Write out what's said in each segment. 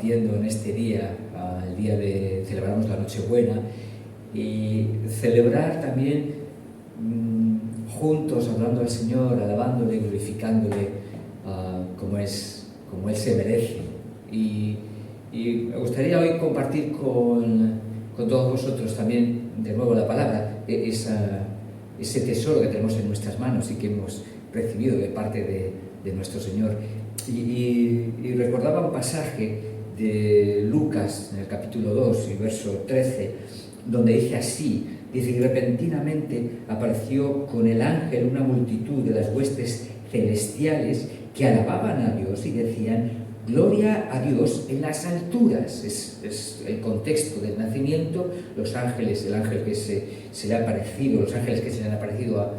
compartiendo en este día, el día de celebramos la Nochebuena, y celebrar también juntos, hablando al Señor, alabándole, glorificándole, como Él se merece. Y me gustaría hoy compartir con todos vosotros también de nuevo la palabra, ese tesoro que tenemos en nuestras manos y que hemos recibido de parte de nuestro Señor. Y recordaba un pasaje de Lucas en el capítulo 2 y verso 13, donde dice así, dice: y repentinamente apareció con el ángel una multitud de las huestes celestiales que alababan a Dios y decían: gloria a Dios en las alturas. Es el contexto del nacimiento, los ángeles, el ángel que se le ha aparecido, los ángeles que se le han aparecido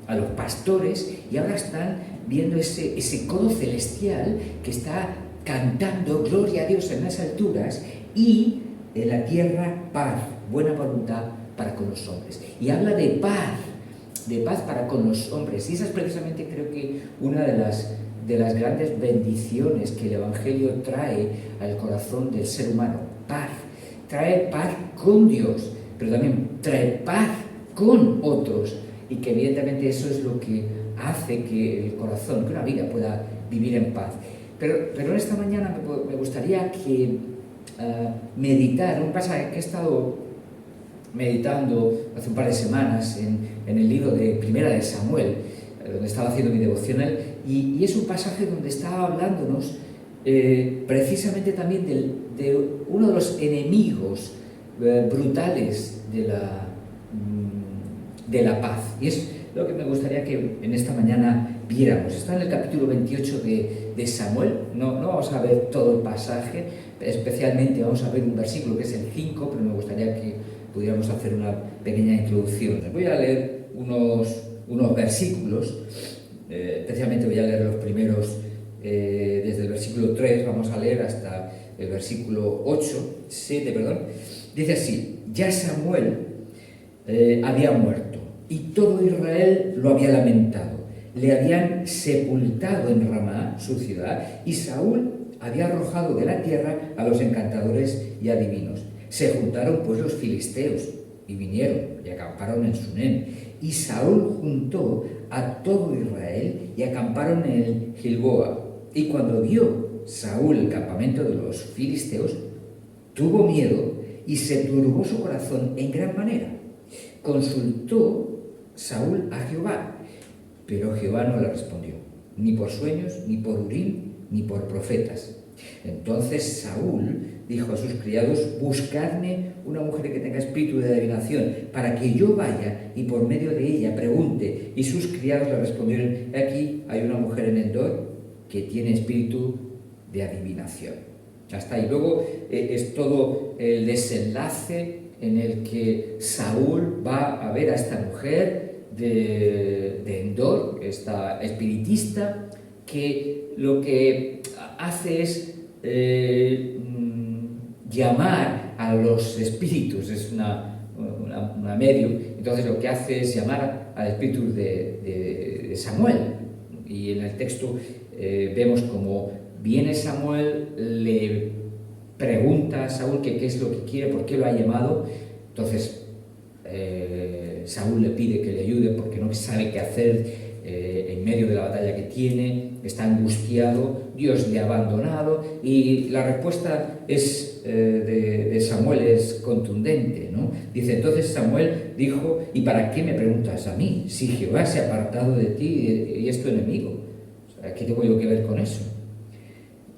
a los pastores, y ahora están viendo ese coro celestial que está cantando gloria a Dios en las alturas y en la tierra paz, buena voluntad para con los hombres. Y habla de paz para con los hombres. Y esa es precisamente, creo que, una de las grandes bendiciones que el Evangelio trae al corazón del ser humano. Paz. Trae paz con Dios, pero también trae paz con otros. Y que evidentemente eso es lo que hace que el corazón, que una vida pueda vivir en paz. Pero en esta mañana me gustaría que meditar un pasaje que he estado meditando hace un par de semanas en el libro de Primera de Samuel, donde estaba haciendo mi devocional, y es un pasaje donde estaba hablándonos precisamente también de uno de los enemigos brutales de la paz. Y es lo que me gustaría que en esta mañana viéramos. Está en el capítulo 28 de Samuel. No vamos a ver todo el pasaje, especialmente vamos a ver un versículo que es el 5, pero me gustaría que pudiéramos hacer una pequeña introducción. Voy a leer unos versículos, especialmente voy a leer los primeros, desde el versículo 3, vamos a leer hasta el versículo 7, perdón. Dice así: ya Samuel había muerto y todo Israel lo había lamentado. Le habían sepultado en Ramá, su ciudad, y Saúl había arrojado de la tierra a los encantadores y adivinos. Se juntaron pues los filisteos y vinieron y acamparon en Sunem. Y Saúl juntó a todo Israel y acamparon en el Gilboa. Y cuando vio Saúl el campamento de los filisteos, tuvo miedo y se turbó su corazón en gran manera. Consultó Saúl a Jehová, pero Jehová no le respondió, ni por sueños, ni por Urim, ni por profetas. Entonces Saúl dijo a sus criados: buscadme una mujer que tenga espíritu de adivinación, para que yo vaya y por medio de ella pregunte. Y sus criados le respondieron: aquí hay una mujer en Endor que tiene espíritu de adivinación. Hasta ahí. Luego es todo el desenlace en el que Saúl va a ver a esta mujer de Endor, esta espiritista, que lo que hace es llamar a los espíritus, es una medium. Entonces lo que hace es llamar al espíritu de Samuel, y en el texto vemos como viene Samuel, le pregunta a Saúl qué es lo que quiere, por qué lo ha llamado. Entonces Saúl le pide que le ayude porque no sabe qué hacer en medio de la batalla que tiene, está angustiado, Dios le ha abandonado, y la respuesta de Samuel es contundente, ¿no? Dice: entonces Samuel dijo: ¿y para qué me preguntas a mí? Si Jehová se ha apartado de ti y es tu enemigo. O sea, ¿qué tengo yo que ver con eso?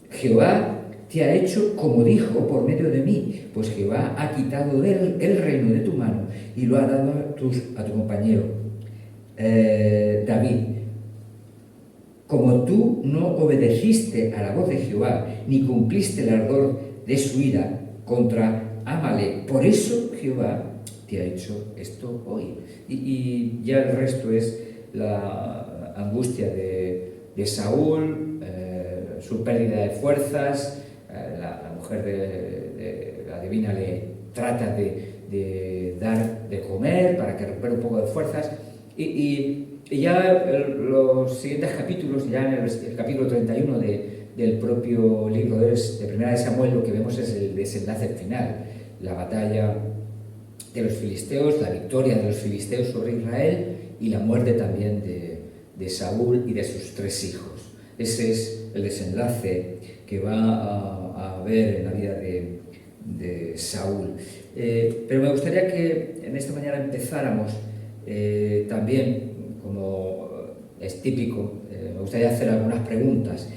Jehová te ha hecho como dijo por medio de mí, pues Jehová ha quitado el reino de tu mano y lo ha dado a tu compañero David. Como tú no obedeciste a la voz de Jehová, ni cumpliste el ardor de su ira contra Amalek, por eso Jehová te ha hecho esto hoy. Y ya el resto es la angustia de Saúl, su pérdida de fuerzas. La mujer de la adivina le trata de dar de comer para que recupere un poco de fuerzas, y ya los siguientes capítulos, ya en el capítulo 31 del propio libro de Primera de Samuel, lo que vemos es el desenlace final, la batalla de los filisteos, la victoria de los filisteos sobre Israel y la muerte también de Saúl y de sus 3 hijos. Ese es el desenlace que va a haber en la vida de Saúl. Pero me gustaría que en esta mañana empezáramos también, como es típico, me gustaría hacer algunas preguntas.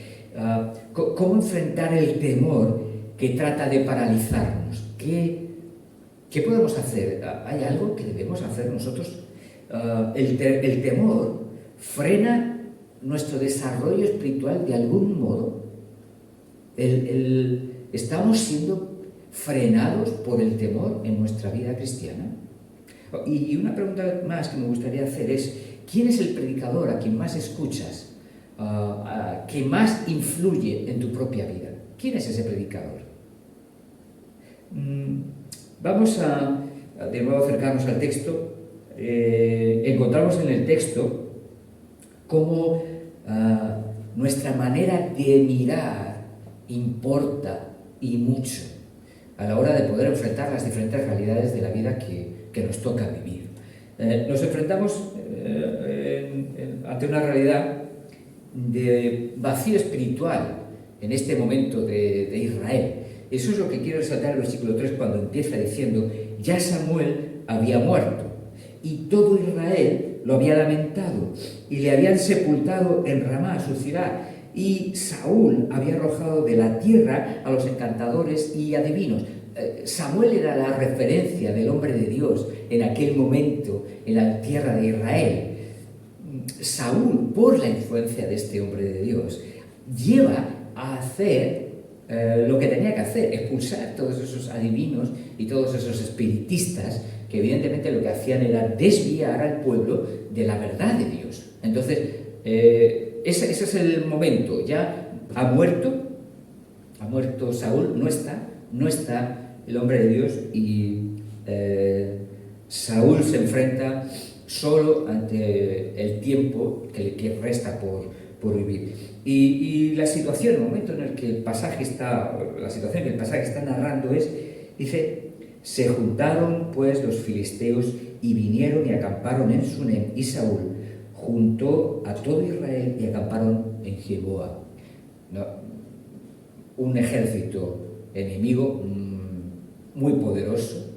¿Cómo enfrentar el temor que trata de paralizarnos? ¿Qué podemos hacer? ¿Hay algo que debemos hacer nosotros? El temor frena nuestro desarrollo espiritual de algún modo. ¿Estamos siendo frenados por el temor en nuestra vida cristiana? Y una pregunta más que me gustaría hacer es, ¿quién es el predicador a quien más escuchas, que más influye en tu propia vida? ¿Quién es ese predicador? Vamos a de nuevo acercarnos al texto. Encontramos en el texto cómo nuestra manera de mirar importa y mucho a la hora de poder enfrentar las diferentes realidades de la vida que nos toca vivir. Nos enfrentamos ante una realidad de vacío espiritual en este momento de Israel. Eso es lo que quiero resaltar en el versículo 3 cuando empieza diciendo: ya Samuel había muerto y todo Israel lo había lamentado y le habían sepultado en Ramá, su ciudad, y Saúl había arrojado de la tierra a los encantadores y adivinos. Samuel era la referencia del hombre de Dios en aquel momento en la tierra de Israel. Saúl, por la influencia de este hombre de Dios, lleva a hacer lo que tenía que hacer, expulsar todos esos adivinos y todos esos espiritistas que evidentemente lo que hacían era desviar al pueblo de la verdad de Dios. Entonces, ese es el momento. Ya ha muerto Saúl, no está el hombre de Dios, y Saúl se enfrenta solo ante el tiempo que resta por vivir. Y la situación, el momento en el que el pasaje está narrando dice: se juntaron pues los filisteos y vinieron y acamparon en Sunem, y Saúl juntó a todo Israel y acamparon en Gilboa. ¿No? Un ejército enemigo muy poderoso,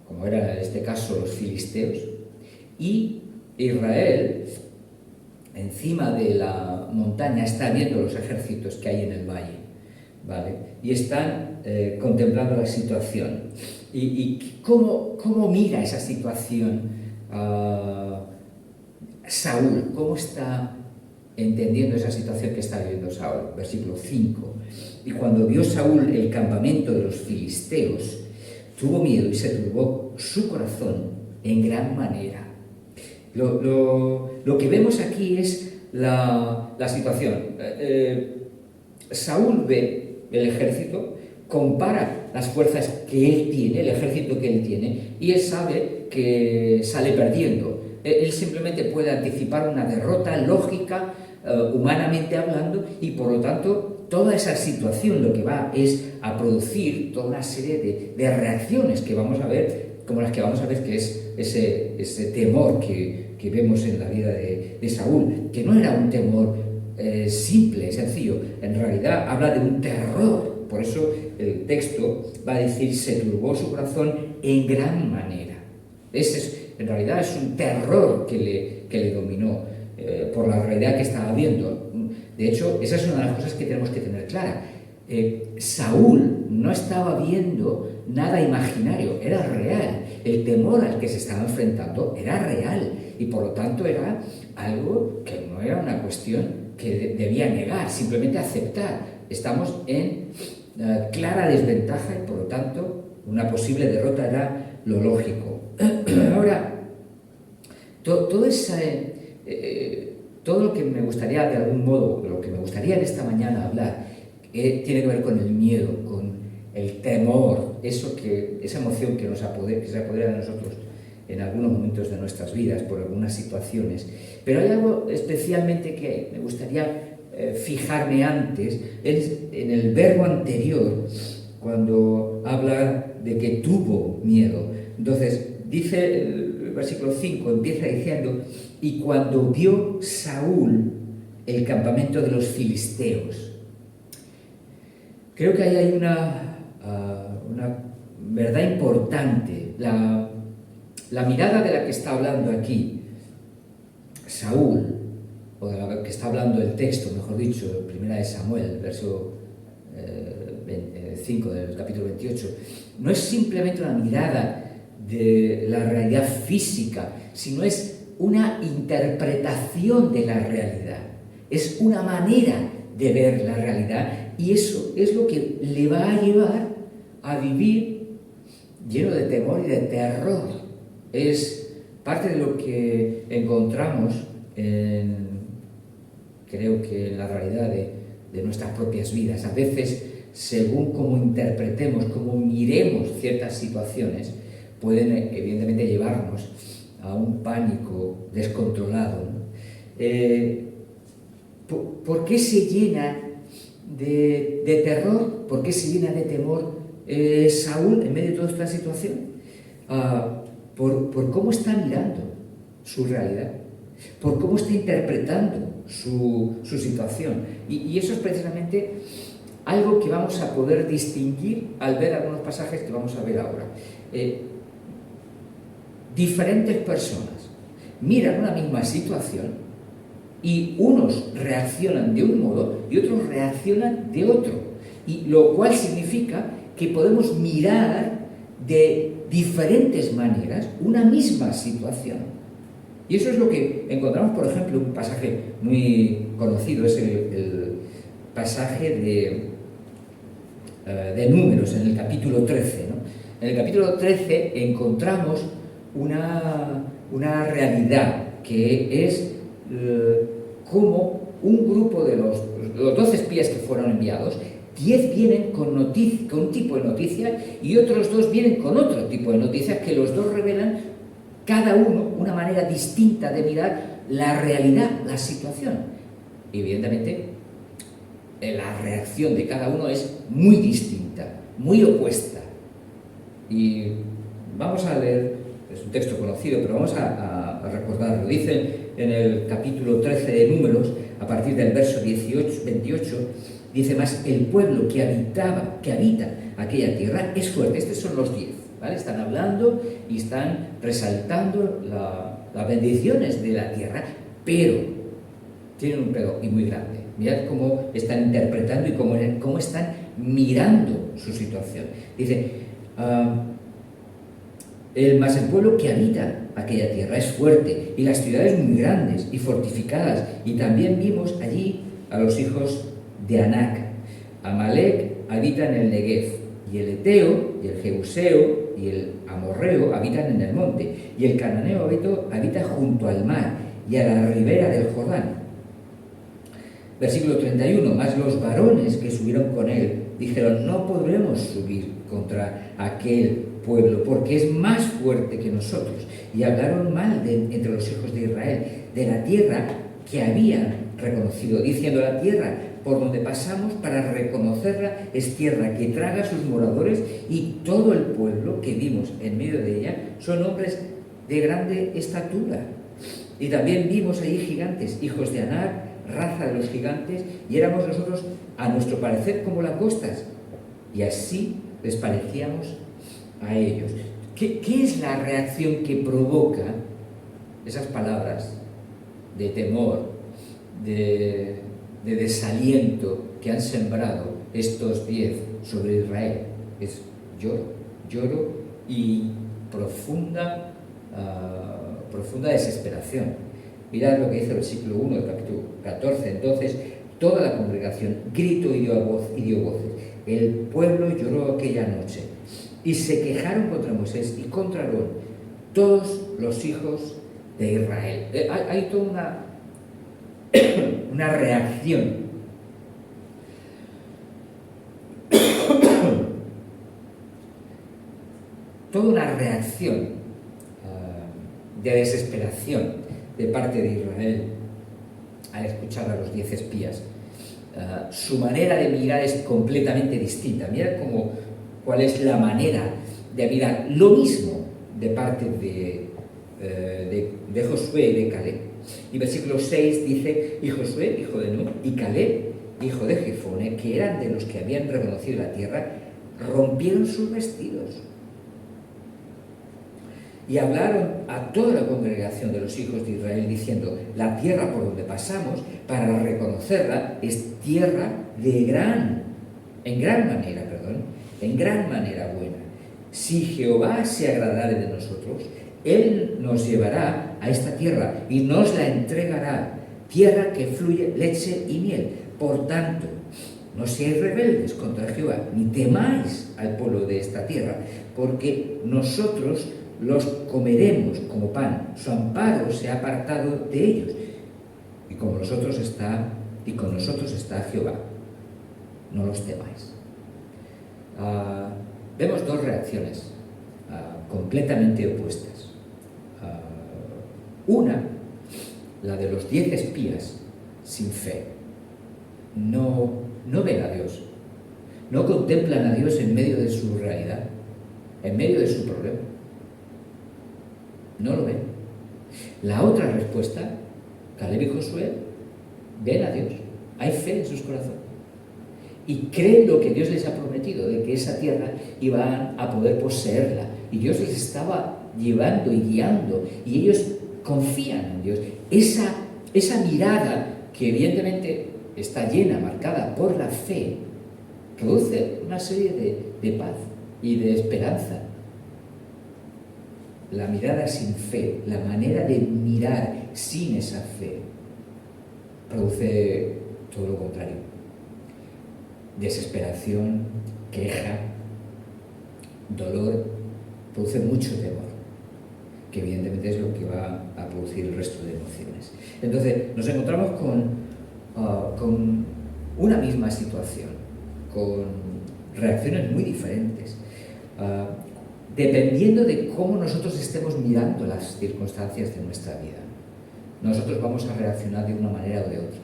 como era en este caso los filisteos, y Israel encima de la montaña está viendo los ejércitos que hay en el valle, ¿vale? Y están contemplando la situación. ¿Y cómo mira esa situación Saúl? ¿Cómo está entendiendo esa situación que está viviendo Saúl? Versículo 5. Y cuando vio Saúl el campamento de los filisteos, tuvo miedo y se turbó su corazón en gran manera. Lo que vemos aquí es la situación. Saúl ve el ejército, compara las fuerzas que él tiene, el ejército que él tiene, y él sabe que sale perdiendo. Él simplemente puede anticipar una derrota lógica, humanamente hablando, y por lo tanto toda esa situación lo que va es a producir toda una serie de reacciones que vamos a ver, como las que vamos a ver, que es ese temor que vemos en la vida de Saúl, que no era un temor simple, sencillo, en realidad habla de un terror. Por eso el texto va a decir: se turbó su corazón en gran manera. En realidad es un terror que le dominó por la realidad que estaba viendo. De hecho, esa es una de las cosas que tenemos que tener clara. Saúl no estaba viendo nada imaginario, era real. El temor al que se estaba enfrentando era real, y por lo tanto era algo que no era una cuestión que debía negar, simplemente aceptar. Estamos en clara desventaja y por lo tanto una posible derrota era lo lógico. Ahora, todo lo que me gustaría, de algún modo, lo que me gustaría en esta mañana hablar, tiene que ver con el miedo, con el temor, esa emoción que se apodera de nosotros en algunos momentos de nuestras vidas por algunas situaciones. Pero hay algo especialmente que me gustaría fijarme antes es en el verbo anterior, cuando habla de que tuvo miedo. Entonces, dice el versículo 5, empieza diciendo: y cuando vio Saúl el campamento de los filisteos. Creo que ahí hay una verdad importante. La mirada de la que está hablando aquí Saúl, o de la que está hablando el texto, mejor dicho, primera de Samuel, verso 5 del capítulo 28, no es simplemente una mirada de la realidad física, sino es una interpretación de la realidad, es una manera de ver la realidad, y eso es lo que le va a llevar a vivir lleno de temor y de terror. Es parte de lo que encontramos creo que en la realidad de nuestras propias vidas. A veces, según cómo interpretemos, cómo miremos ciertas situaciones, pueden evidentemente llevarnos a un pánico descontrolado, ¿no? ¿Por qué se llena de terror? ¿Por qué se llena de temor Saúl en medio de toda esta situación? Por cómo está mirando su realidad, por cómo está interpretando su situación. Y eso es precisamente algo que vamos a poder distinguir al ver algunos pasajes que vamos a ver ahora. Diferentes personas miran una misma situación y unos reaccionan de un modo y otros reaccionan de otro, y lo cual significa que podemos mirar de diferentes maneras una misma situación. Y eso es lo que encontramos, por ejemplo, un pasaje muy conocido, es el pasaje de Números, en el capítulo 13, ¿no? En el capítulo 13 encontramos una realidad que es como un grupo de los 12 espías que fueron enviados, 10 vienen con un tipo de noticia y otros 2 vienen con otro tipo de noticia, que los dos revelan cada uno una manera distinta de mirar la realidad, la situación. Evidentemente, la reacción de cada uno es muy distinta, muy opuesta. Y vamos a leer, es un texto conocido, pero vamos a recordarlo. Dice en el capítulo 13 de Números, a partir del verso 28, dice: más el pueblo que habita aquella tierra es fuerte. Estos son los 10, ¿vale? Están hablando y están resaltando las bendiciones de la tierra, pero tienen un pero, y muy grande. Mirad cómo están interpretando y cómo están mirando su situación. Dice: más el pueblo que habita aquella tierra es fuerte, y las ciudades muy grandes y fortificadas. Y también vimos allí a los hijos de Anac. Amalek habita en el Negev, y el Eteo, y el Jebuseo, y el Amorreo habitan en el monte, y el Cananeo habita junto al mar y a la ribera del Jordán. Versículo 31, más los varones que subieron con él dijeron: no podremos subir contra aquel pueblo, porque es más fuerte que nosotros. Y hablaron mal entre los hijos de Israel de la tierra que habían reconocido, diciendo: la tierra por donde pasamos para reconocerla es tierra que traga a sus moradores, y todo el pueblo que vimos en medio de ella son hombres de grande estatura. Y también vimos allí gigantes, hijos de Anac, raza de los gigantes, y éramos nosotros, a nuestro parecer, como langostas, y así les parecíamos a ellos. ¿Qué es la reacción que provoca esas palabras de temor, de desaliento que han sembrado estos 10 sobre Israel? Es lloro y profunda desesperación. Mirad lo que dice el versículo 1 del capítulo 14. Entonces toda la congregación gritó y dio voces. El pueblo lloró aquella noche y se quejaron contra Moisés y contra Aarón todos los hijos de Israel. Hay toda una reacción. Toda una reacción de desesperación de parte de Israel al escuchar a los 10 espías. su manera de mirar es completamente distinta. Mira cuál es la manera de mirar lo mismo de parte de Josué y de Caleb. Y versículo 6 dice: y Josué, hijo de Nun, y Caleb, hijo de Jefone, que eran de los que habían reconocido la tierra, rompieron sus vestidos y hablaron a toda la congregación de los hijos de Israel diciendo: la tierra por donde pasamos para reconocerla es tierra en gran manera buena. Si Jehová se agradare de nosotros, Él nos llevará a esta tierra y nos la entregará, tierra que fluye leche y miel. Por tanto, no seáis rebeldes contra Jehová, ni temáis al pueblo de esta tierra, porque nosotros los comeremos como pan. Su amparo se ha apartado de ellos, y con nosotros está Jehová. No los temáis. Vemos dos reacciones completamente opuestas. Una, la de los 10 espías sin fe. No ven a Dios, no contemplan a Dios en medio de su realidad, en medio de su problema. No lo ven. La otra respuesta, Caleb y Josué, ven a Dios, hay fe en sus corazones y creen lo que Dios les ha prometido, de que esa tierra iban a poder poseerla, y Dios les estaba llevando y guiando, y ellos confían en Dios. Esa mirada, que evidentemente está llena, marcada por la fe, produce una serie de paz y de esperanza. La mirada sin fe, la manera de mirar sin esa fe, produce todo lo contrario: desesperación, queja, dolor, produce mucho temor, que evidentemente es lo que va a producir el resto de emociones. Entonces nos encontramos con una misma situación, con reacciones muy diferentes, dependiendo de cómo nosotros estemos mirando las circunstancias de nuestra vida. Nosotros vamos a reaccionar de una manera o de otra.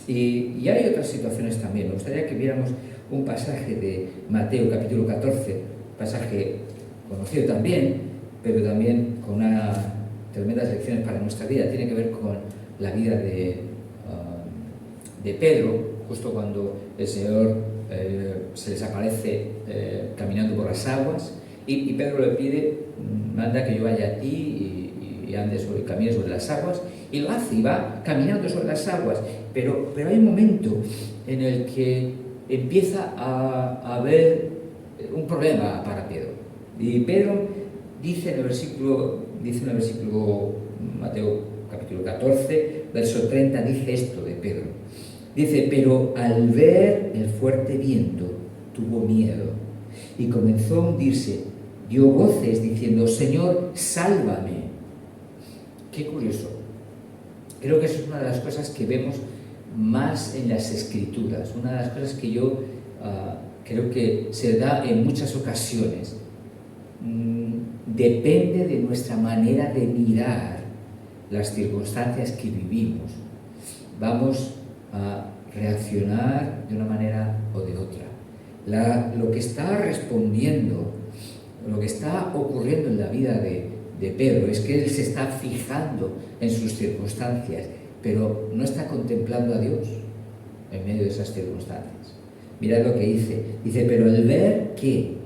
Y hay otras situaciones también. Me gustaría que viéramos un pasaje de Mateo capítulo 14, pasaje conocido también, pero también con unas tremendas lecciones para nuestra vida. Tiene que ver con la vida de Pedro, justo cuando el Señor se les aparece caminando por las aguas, y Pedro le pide: manda que yo vaya a ti y ande camine sobre las aguas, y lo hace, y va caminando sobre las aguas, pero hay un momento en el que empieza a haber un problema para Pedro, y Pedro dice en el versículo Mateo capítulo 14, verso 30, dice esto de Pedro. Dice: pero al ver el fuerte viento tuvo miedo y comenzó a hundirse, dio voces diciendo: Señor, sálvame. Qué curioso. Creo que eso es una de las cosas que vemos más en las Escrituras, una de las cosas que yo creo que se da en muchas ocasiones. Depende de nuestra manera de mirar las circunstancias que vivimos. Vamos a reaccionar de una manera o de otra. Lo que está respondiendo, lo que está ocurriendo en la vida de Pedro es que él se está fijando en sus circunstancias, pero no está contemplando a Dios en medio de esas circunstancias. Mirad lo que dice: pero al ver que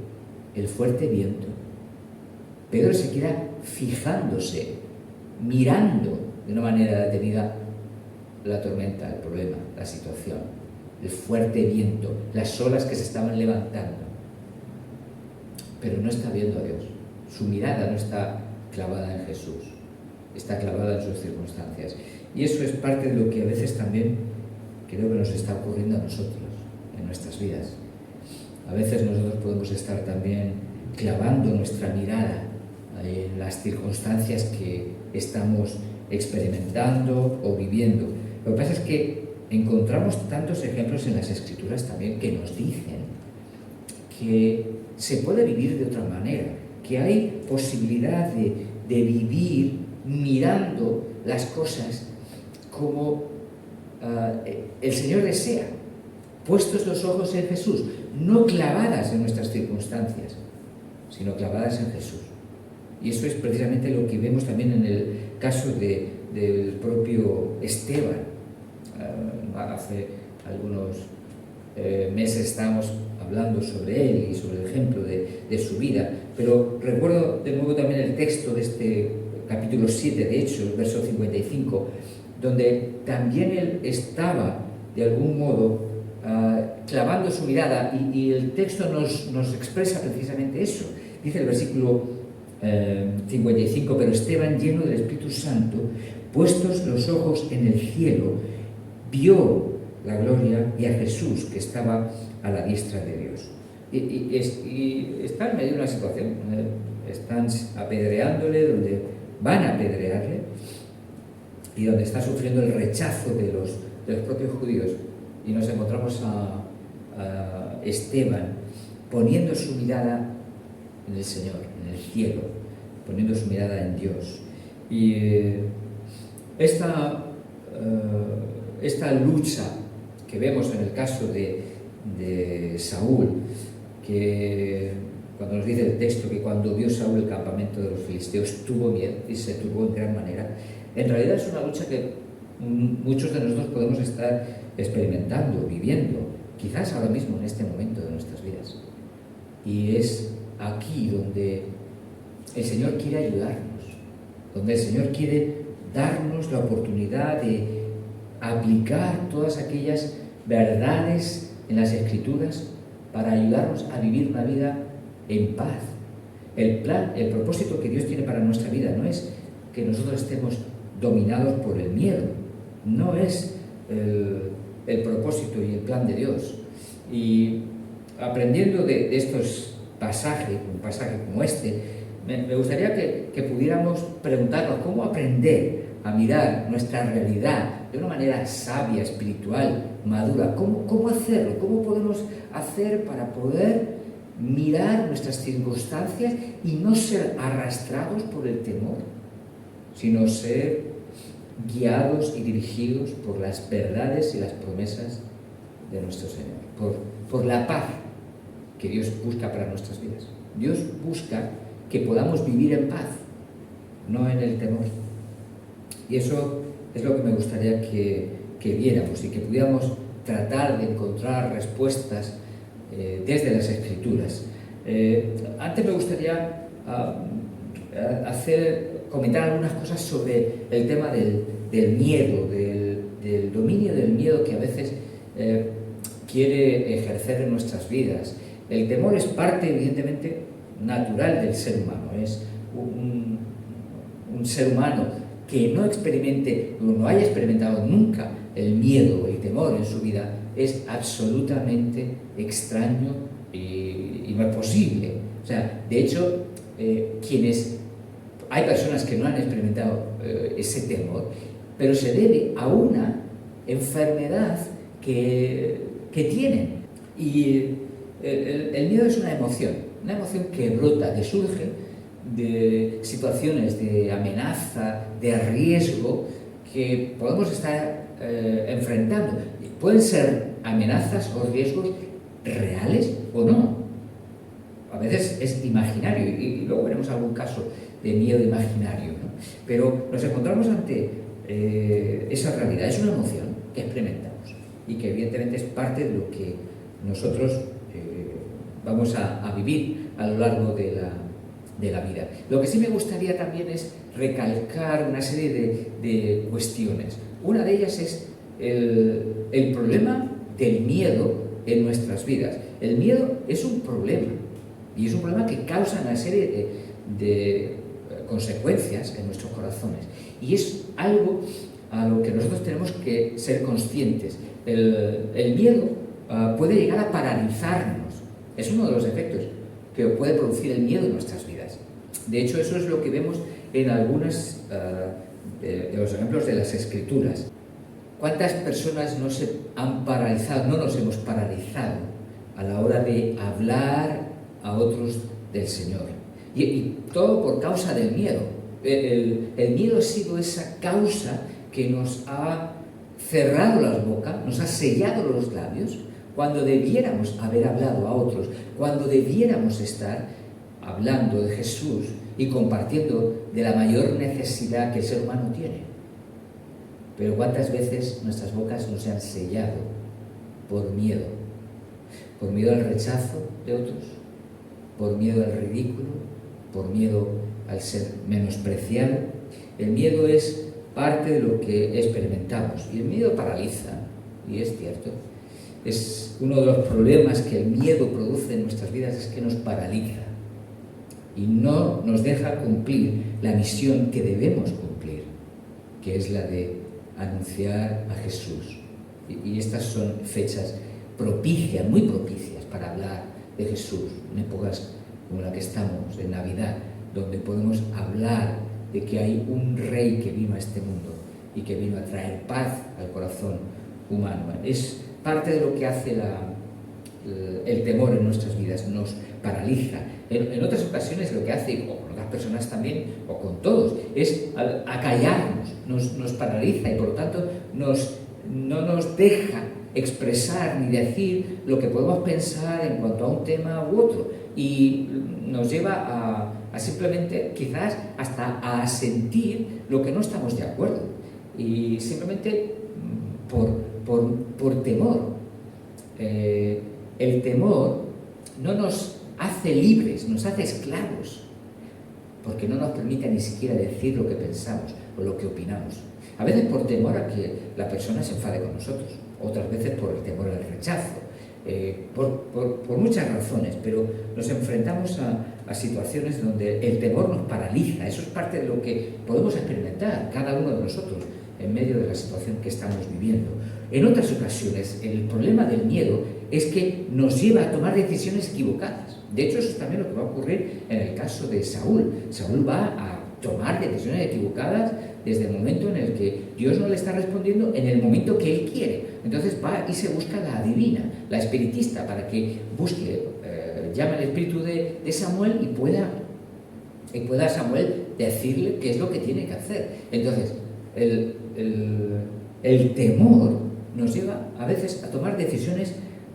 el fuerte viento, Pedro se queda fijándose, mirando de una manera detenida la tormenta, el problema, la situación, el fuerte viento, las olas que se estaban levantando, pero no está viendo a Dios. Su mirada no está clavada en Jesús, está clavada en sus circunstancias, y eso es parte de lo que a veces también creo que nos está ocurriendo a nosotros en nuestras vidas. A veces nosotros podemos estar también clavando nuestra mirada en las circunstancias que estamos experimentando o viviendo. Lo que pasa es que encontramos tantos ejemplos en las Escrituras también que nos dicen que se puede vivir de otra manera, que hay posibilidad de vivir mirando las cosas como el Señor desea, puestos los ojos en Jesús, no clavadas en nuestras circunstancias, sino clavadas en Jesús. Y eso es precisamente lo que vemos también en el caso del propio Esteban. Hace algunos meses estábamos hablando sobre él y sobre el ejemplo de su vida, pero recuerdo de nuevo también el texto de este capítulo 7 de Hechos, verso 55, donde también él estaba de algún modo clavando su mirada, y el texto nos expresa precisamente eso. Dice el versículo 55, pero Esteban, lleno del Espíritu Santo, puestos los ojos en el cielo, vio la gloria y a Jesús que estaba a la diestra de Dios. Y está en medio de una situación, están apedreándole, donde van a apedrearle, y donde está sufriendo el rechazo de los propios judíos. Y nos encontramos a Esteban poniendo su mirada en el Señor, en el cielo, poniendo su mirada en Dios. Y esta lucha que vemos en el caso de Saúl, que cuando nos dice el texto que cuando vio Saúl el campamento de los filisteos tuvo miedo y se turbó en gran manera, en realidad es una lucha que muchos de nosotros podemos estar experimentando, viviendo, quizás ahora mismo en este momento de nuestras vidas. Y es aquí donde el Señor quiere ayudarnos, donde el Señor quiere darnos la oportunidad de aplicar todas aquellas verdades en las Escrituras para ayudarnos a vivir una vida en paz. El propósito que Dios tiene para nuestra vida no es que nosotros estemos dominados por el miedo, no es el propósito y el plan de Dios. Y aprendiendo de estos pasajes, un pasaje como este, me gustaría que pudiéramos preguntarnos cómo aprender a mirar nuestra realidad de una manera sabia, espiritual, madura. ¿Cómo hacerlo? ¿Cómo podemos hacer para poder mirar nuestras circunstancias y no ser arrastrados por el temor, sino ser guiados y dirigidos por las verdades y las promesas de nuestro Señor, por la paz que Dios busca para nuestras vidas? Dios busca que podamos vivir en paz, no en el temor. Y eso es lo que me gustaría que viéramos y que pudiéramos tratar de encontrar respuestas desde las Escrituras. Antes me gustaría comentar algunas cosas sobre el tema del miedo, del dominio del miedo que a veces quiere ejercer en nuestras vidas. El temor es parte, evidentemente, natural del ser humano. Es un ser humano que no experimente o no haya experimentado nunca el miedo, el temor en su vida, es absolutamente extraño y no es posible. O sea, de hecho, hay personas que no han experimentado ese temor, pero se debe a una enfermedad que tienen. Y el miedo es una emoción que brota, que surge de situaciones de amenaza, de riesgo que podemos estar enfrentando. Pueden ser amenazas o riesgos reales o no. A veces es imaginario y luego veremos algún caso de miedo imaginario, ¿no? Pero nos encontramos ante esa realidad. Es una emoción que experimentamos y que evidentemente es parte de lo que nosotros vamos a vivir a lo largo de la vida. Lo que sí me gustaría también es recalcar una serie de cuestiones. Una de ellas es el problema del miedo en nuestras vidas. El miedo es un problema, y es un problema que causa una serie de consecuencias en nuestros corazones. Y es algo a lo que nosotros tenemos que ser conscientes. El miedo puede llegar a paralizarnos. Es uno de los efectos que puede producir el miedo en nuestras vidas. De hecho, eso es lo que vemos en algunos de los ejemplos de las Escrituras. ¿Cuántas personas no se han paralizado, no nos hemos paralizado a la hora de hablar a otros del Señor? Y todo por causa del miedo. El miedo ha sido esa causa que nos ha cerrado las bocas, nos ha sellado los labios, cuando debiéramos haber hablado a otros, cuando debiéramos estar hablando de Jesús y compartiendo de la mayor necesidad que el ser humano tiene. Pero ¿cuántas veces nuestras bocas no se han sellado por miedo? Por miedo al rechazo de otros, por miedo al ridículo, por miedo al ser menospreciado. El miedo es parte de lo que experimentamos y el miedo paraliza, y es cierto. Es uno de los problemas que el miedo produce en nuestras vidas, es que nos paraliza y no nos deja cumplir la misión que debemos cumplir, que es la de anunciar a Jesús. Y estas son fechas propicias, muy propicias para hablar de Jesús, en épocas como la que estamos, en Navidad, donde podemos hablar de que hay un rey que vino a este mundo y que vino a traer paz al corazón humano. Es parte de lo que hace el temor en nuestras vidas, nos paraliza. En otras ocasiones lo que hace, o con otras personas también, o con todos, es acallarnos, nos paraliza y por lo tanto no nos deja expresar ni decir lo que podemos pensar en cuanto a un tema u otro, y nos lleva a simplemente, quizás hasta a asentir lo que no estamos de acuerdo, y simplemente por temor. El temor no nos hace libres, nos hace esclavos, porque no nos permite ni siquiera decir lo que pensamos o lo que opinamos. A veces por temor a que la persona se enfade con nosotros, otras veces por el temor al rechazo, por muchas razones, pero nos enfrentamos a situaciones donde el temor nos paraliza. Eso es parte de lo que podemos experimentar cada uno de nosotros en medio de la situación que estamos viviendo. En otras ocasiones, el problema del miedo es que nos lleva a tomar decisiones equivocadas. De hecho, eso es también lo que va a ocurrir en el caso de Saúl. Saúl va a tomar decisiones equivocadas desde el momento en el que Dios no le está respondiendo, en el momento que él quiere. Entonces va y se busca la adivina, la espiritista, para que busque, llame al espíritu de Samuel y pueda Samuel decirle qué es lo que tiene que hacer. Entonces, el temor nos lleva a veces a tomar decisiones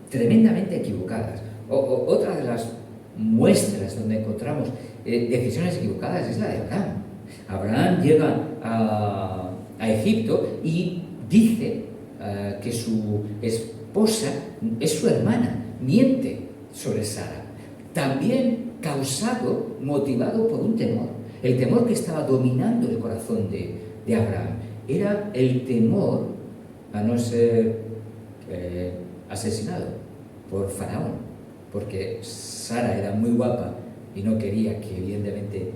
tremendamente equivocadas. Otra de las muestras donde encontramos decisiones equivocadas es la de Abraham. Abraham llega a Egipto y dice que su esposa es su hermana, miente sobre Sara. También motivado por un temor. El temor que estaba dominando el corazón de Abraham era el temor a no ser asesinado por Faraón, porque Sara era muy guapa y no quería que, evidentemente,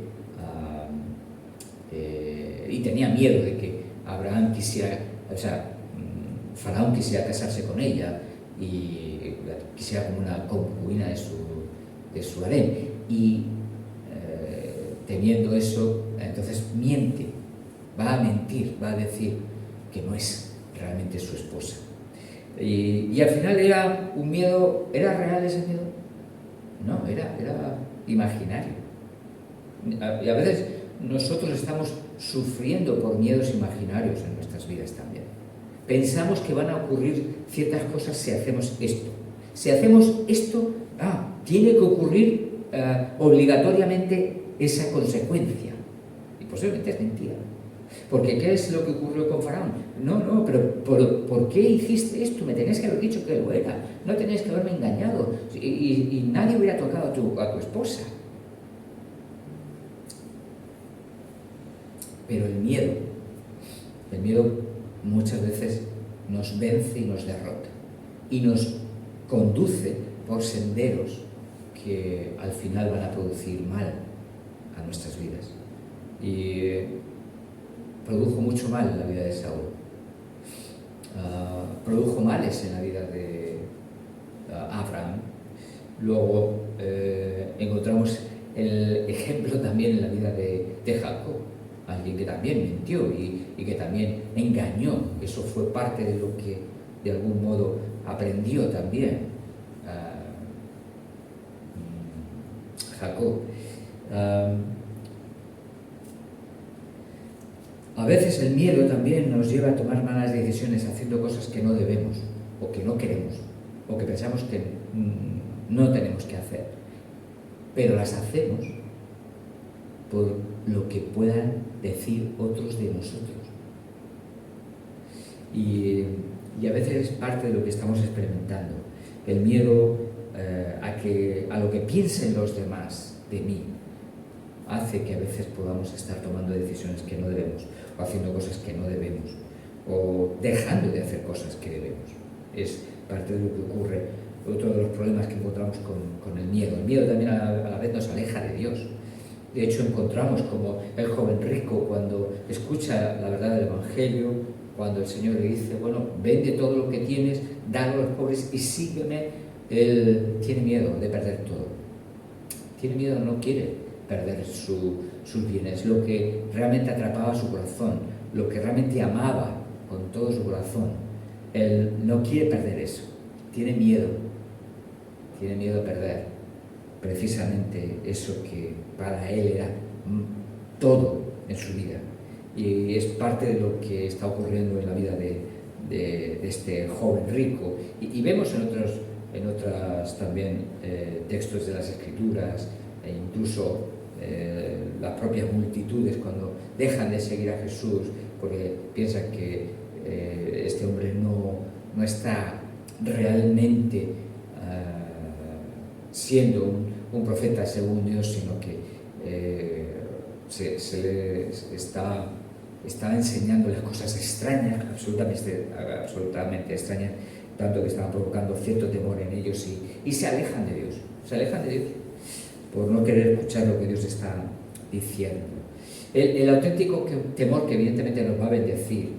y tenía miedo de que Faraón quisiera casarse con ella y quisiera como una concubina de su harén. Y teniendo eso, entonces miente, va a mentir, va a decir que no es realmente su esposa. Y al final era un miedo. ¿Era real ese miedo? No, era imaginario. Y a veces nosotros estamos sufriendo por miedos imaginarios en nuestras vidas también. Pensamos que van a ocurrir ciertas cosas si hacemos esto. Si hacemos esto, tiene que ocurrir obligatoriamente esa consecuencia. Y posiblemente es mentira. Porque ¿qué es lo que ocurrió con Faraón? No, pero ¿por qué hiciste esto? Me tenías que haber dicho que lo era. No tenías que haberme engañado. Y nadie hubiera tocado a tu esposa. Pero el miedo muchas veces nos vence y nos derrota. Y nos conduce por senderos que al final van a producir mal a nuestras vidas. Y produjo mucho mal en la vida de Saúl. Produjo males en la vida de Abraham. Luego encontramos el ejemplo también en la vida de Jacob, alguien que también mintió y que también engañó. Eso fue parte de lo que de algún modo aprendió también Jacob. A veces el miedo también nos lleva a tomar malas decisiones haciendo cosas que no debemos, o que no queremos, o que pensamos que no tenemos que hacer. Pero las hacemos por lo que puedan decir otros de nosotros. Y a veces es parte de lo que estamos experimentando. El miedo a lo que piensen los demás de mí hace que a veces podamos estar tomando decisiones que no debemos, o haciendo cosas que no debemos, o dejando de hacer cosas que debemos. Es parte de lo que ocurre. Otro de los problemas que encontramos con el miedo. El miedo también a la vez nos aleja de Dios. De hecho, encontramos como el joven rico, cuando escucha la verdad del Evangelio, cuando el Señor le dice, bueno, vende todo lo que tienes, dalo a los pobres y sígueme, él tiene miedo de perder todo. Tiene miedo, no quiere perder sus bienes, lo que realmente atrapaba su corazón, lo que realmente amaba con todo su corazón. Él no quiere perder eso, tiene miedo a perder precisamente eso que para él era todo en su vida. Y es parte de lo que está ocurriendo en la vida de este joven rico. Y vemos en otras también textos de las Escrituras, e incluso las propias multitudes cuando dejan de seguir a Jesús porque piensan que este hombre no está realmente siendo un profeta según Dios, sino que se le está enseñando las cosas extrañas, absolutamente extrañas, tanto que estaban provocando cierto temor en ellos y se alejan de Dios. Se alejan de Dios por no querer escuchar lo que Dios está diciendo. El auténtico temor que evidentemente nos va a bendecir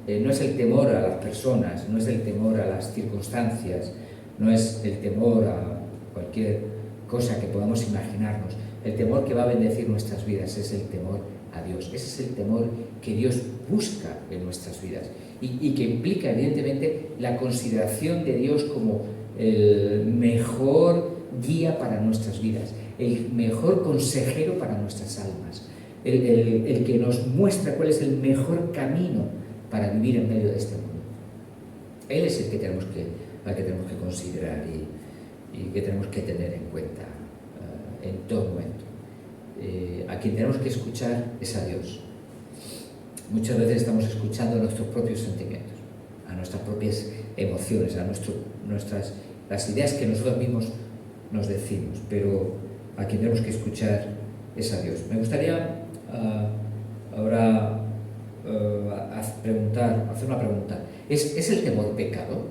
no es el temor a las personas, no es el temor a las circunstancias, no es el temor a cualquier cosa que podamos imaginarnos. El temor que va a bendecir nuestras vidas es el temor a Dios. Ese es el temor que Dios busca en nuestras vidas y que implica evidentemente la consideración de Dios como el mejor guía para nuestras vidas, el mejor consejero para nuestras almas, el que nos muestra cuál es el mejor camino para vivir en medio de este mundo. Él es el que tenemos que considerar y que tenemos que tener en cuenta en todo momento. A quien tenemos que escuchar es a Dios. Muchas veces estamos escuchando a nuestros propios sentimientos, a nuestras propias emociones, a las ideas que nosotros mismos nos decimos, pero a quien tenemos que escuchar es a Dios. Me gustaría ahora hacer una pregunta. ¿Es el temor pecado?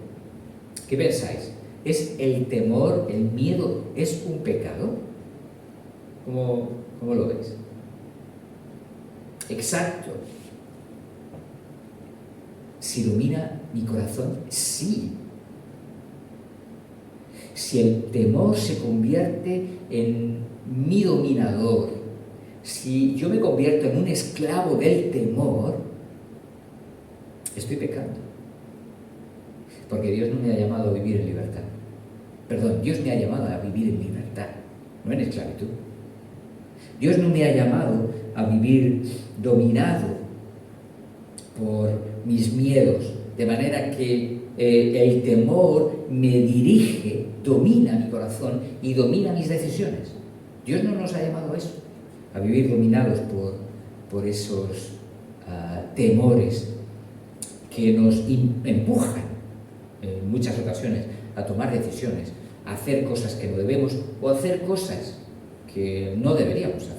¿Qué pensáis? ¿Es el temor, el miedo, es un pecado? ¿Cómo lo veis? Exacto. Si domina mi corazón, sí. Si el temor se convierte en mi dominador, si yo me convierto en un esclavo del temor, estoy pecando. Porque Dios no me ha llamado a vivir en libertad. Perdón, Dios me ha llamado a vivir en libertad, no en esclavitud. Dios no me ha llamado a vivir dominado por mis miedos, de manera que el temor me dirige, domina mi corazón y domina mis decisiones. Dios no nos ha llamado a eso, a vivir dominados por esos temores que nos empujan en muchas ocasiones a tomar decisiones, a hacer cosas que no debemos o a hacer cosas que no deberíamos hacer.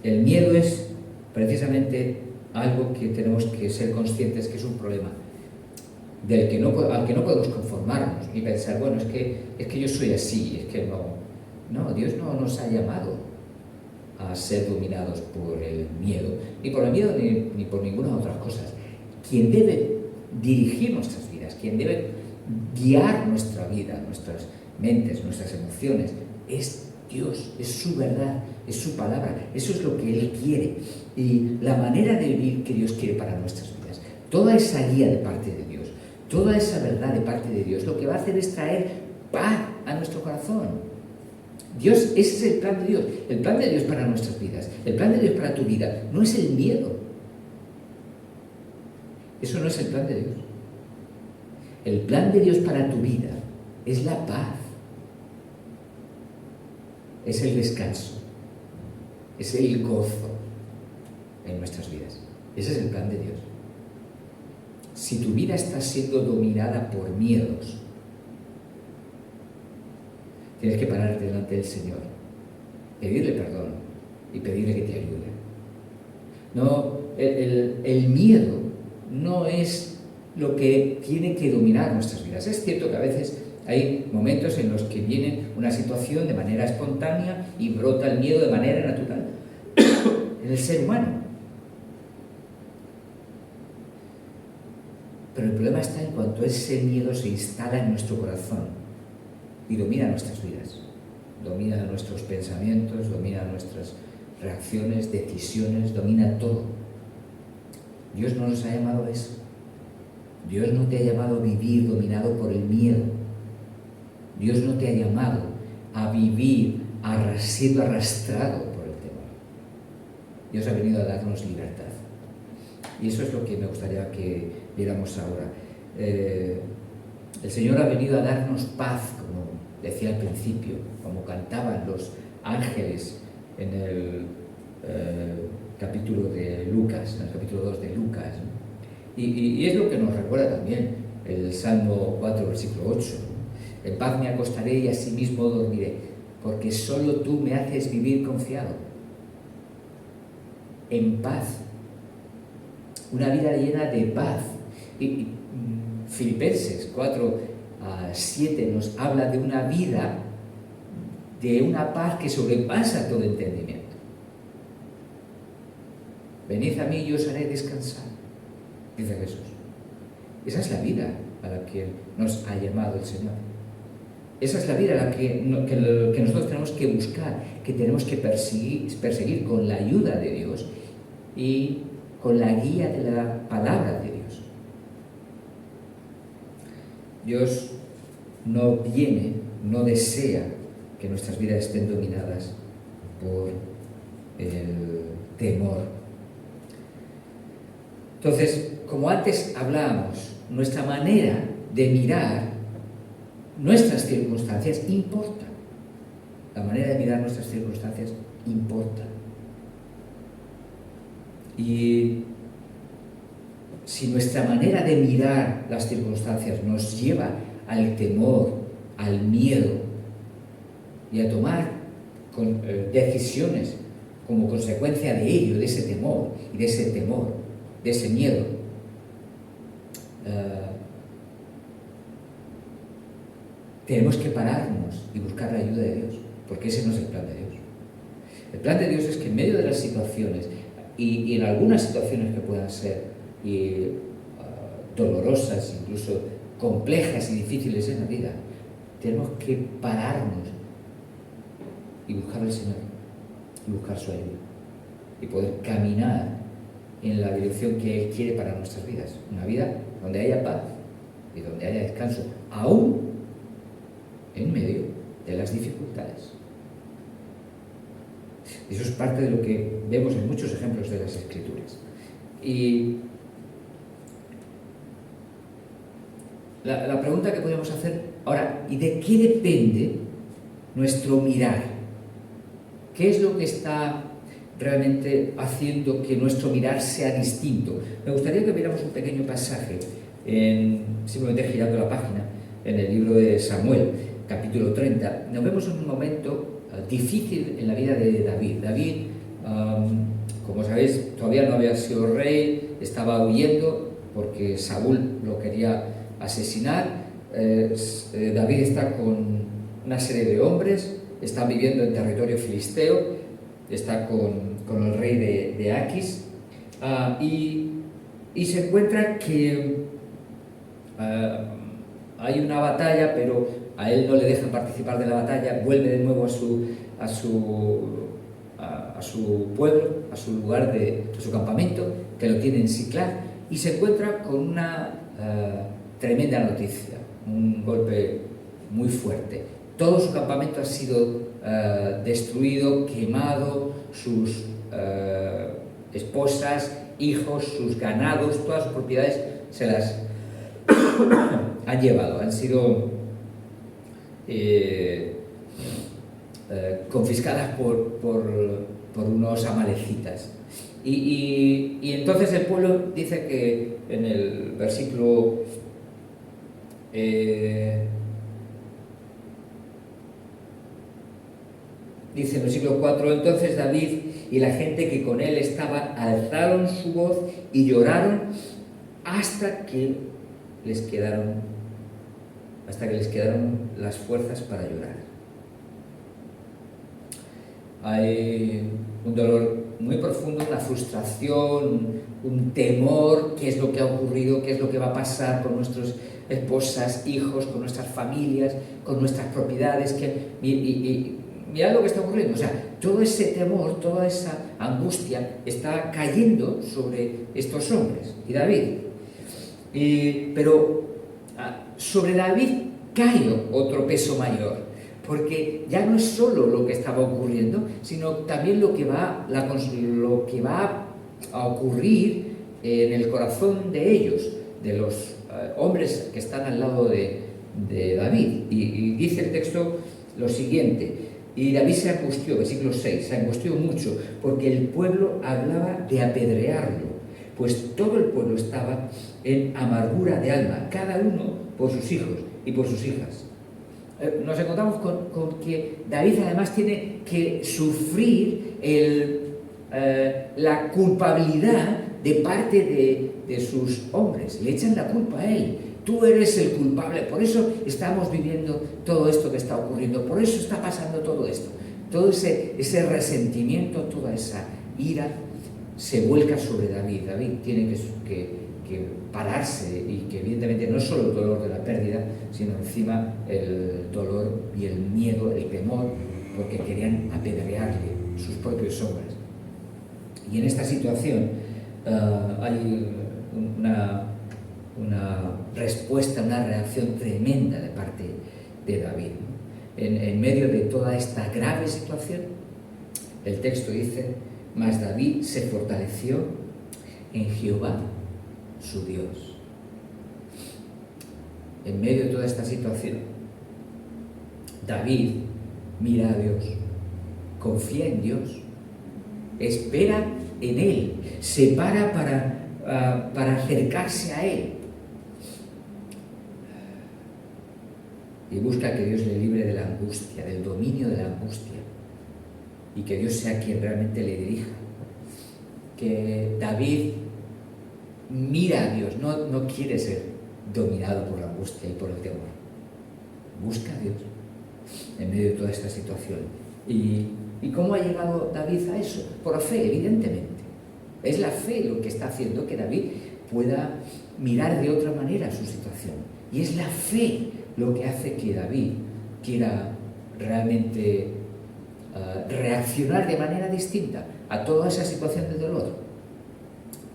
El miedo es precisamente algo que tenemos que ser conscientes que es un problema al que no podemos conformarnos y pensar, bueno, es que yo soy así, es que no, Dios no nos ha llamado a ser dominados por el miedo, ni por el miedo ni por ninguna otra cosa. Quien debe dirigir nuestras vidas, quien debe guiar nuestra vida, nuestras mentes, nuestras emociones, es Dios, es su verdad, es su palabra, eso es lo que Él quiere y la manera de vivir que Dios quiere para nuestras vidas. Toda esa guía de parte de Dios, toda esa verdad de parte de Dios, lo que va a hacer es traer paz a nuestro corazón. Ese es el plan de Dios. El plan de Dios para nuestras vidas, el plan de Dios para tu vida, no es el miedo. Eso no es el plan de Dios. El plan de Dios para tu vida es la paz, es el descanso, es el gozo en nuestras vidas. Ese es el plan de Dios. Si tu vida está siendo dominada por miedos, tienes que parar delante del Señor, pedirle perdón y pedirle que te ayude. No, el miedo no es lo que tiene que dominar nuestras vidas. Es cierto que a veces hay momentos en los que viene una situación de manera espontánea y brota el miedo de manera natural en el ser humano. Pero el problema está en cuanto ese miedo se instala en nuestro corazón y domina nuestras vidas, domina nuestros pensamientos, domina nuestras reacciones, decisiones, domina todo. Dios no nos ha llamado a eso. Dios no te ha llamado a vivir dominado por el miedo. Dios no te ha llamado a vivir siendo arrastrado por el temor. Dios ha venido a darnos libertad. Y eso es lo que me gustaría que viéramos ahora. El Señor ha venido a darnos paz, como decía al principio, como cantaban los ángeles en el capítulo de Lucas, en el capítulo 2 de Lucas. Y es lo que nos recuerda también el Salmo 4, versículo 8. En paz me acostaré y asimismo dormiré, porque solo tú me haces vivir confiado. En paz. Una vida llena de paz. Y Filipenses 4:7 nos habla de una vida, de una paz que sobrepasa todo entendimiento. Venid a mí y os haré descansar, dice Jesús. Esa es la vida a la que nos ha llamado el Señor. Esa es la vida a la que nosotros tenemos que buscar, que tenemos que perseguir con la ayuda de Dios y con la guía de la palabra de Dios. Dios no desea que nuestras vidas estén dominadas por el temor. Entonces, como antes hablábamos, nuestra manera de mirar nuestras circunstancias importa. La manera de mirar nuestras circunstancias importa. Y si nuestra manera de mirar las circunstancias nos lleva al temor, al miedo y a tomar decisiones como consecuencia de ello, de ese temor y de ese miedo, tenemos que pararnos y buscar la ayuda de Dios, porque ese no es el plan de Dios. El plan de Dios es que en medio de las situaciones y en algunas situaciones que puedan ser dolorosas, incluso complejas y difíciles en la vida, tenemos que pararnos y buscar al Señor y buscar su ayuda y poder caminar en la dirección que Él quiere para nuestras vidas. Una vida donde haya paz y donde haya descanso, aún en medio de las dificultades. Eso es parte de lo que vemos en muchos ejemplos de las Escrituras. Y la pregunta que podríamos hacer ahora, ¿y de qué depende nuestro mirar? ¿Qué es lo que está realmente haciendo que nuestro mirar sea distinto? Me gustaría que viéramos un pequeño pasaje, simplemente girando la página, en el libro de Samuel, capítulo 30. Nos vemos en un momento difícil en la vida de David. David, como sabéis, todavía no había sido rey, estaba huyendo porque Saúl lo quería asesinar. David está con una serie de hombres, está viviendo en territorio filisteo, está con el rey de Aquis, y se encuentra que hay una batalla, pero a él no le dejan participar de la batalla. Vuelve de nuevo a su pueblo, a su lugar, a su campamento, que lo tiene en Siclag, y se encuentra con una tremenda noticia, un golpe muy fuerte. Todo su campamento ha sido destruido, quemado, sus esposas, hijos, sus ganados, todas sus propiedades se las han llevado, han sido confiscadas por unos amalecitas. Y entonces el pueblo dice que en el versículo dice en el versículo 4, entonces David y la gente que con él estaba alzaron su voz y lloraron hasta que les quedaron las fuerzas para llorar. Hay un dolor muy profundo, una frustración, un temor, qué es lo que ha ocurrido, qué es lo que va a pasar con nuestras esposas, hijos, con nuestras familias, con nuestras propiedades, y mirad lo que está ocurriendo, o sea, todo ese temor, toda esa angustia está cayendo sobre estos hombres y David. Pero sobre David cae otro peso mayor, porque ya no es solo lo que estaba ocurriendo, sino también lo que va a ocurrir en el corazón de ellos, de los hombres que están al lado de David. Y dice el texto lo siguiente: y David se angustió, versículo 6, se angustió mucho, porque el pueblo hablaba de apedrearlo, pues todo el pueblo estaba en amargura de alma, cada uno por sus hijos y por sus hijas. Nos encontramos con que David además tiene que sufrir la culpabilidad de parte de sus hombres. Le echan la culpa a él. Tú eres el culpable, por eso estamos viviendo todo esto que está ocurriendo, por eso está pasando todo esto. Todo ese resentimiento, toda esa ira se vuelca sobre David. David tiene que pararse, y que evidentemente no es solo el dolor de la pérdida, sino encima el dolor y el miedo, el temor, porque querían apedrearle sus propios hombres. Y en esta situación hay una respuesta, una reacción tremenda de parte de David. En medio de toda esta grave situación, el texto dice: mas David se fortaleció en Jehová, su Dios. En medio de toda esta situación, David mira a Dios, confía en Dios, espera en Él, se para para acercarse a Él y busca que Dios le libre de la angustia, del dominio de la angustia, y que Dios sea quien realmente le dirija. Que David mira a Dios, no quiere ser dominado por la angustia y por el temor. Busca a Dios en medio de toda esta situación. ¿Y cómo ha llegado David a eso? Por fe, evidentemente. Es la fe lo que está haciendo que David pueda mirar de otra manera su situación. Y es la fe lo que hace que David quiera realmente reaccionar de manera distinta a toda esa situación de dolor.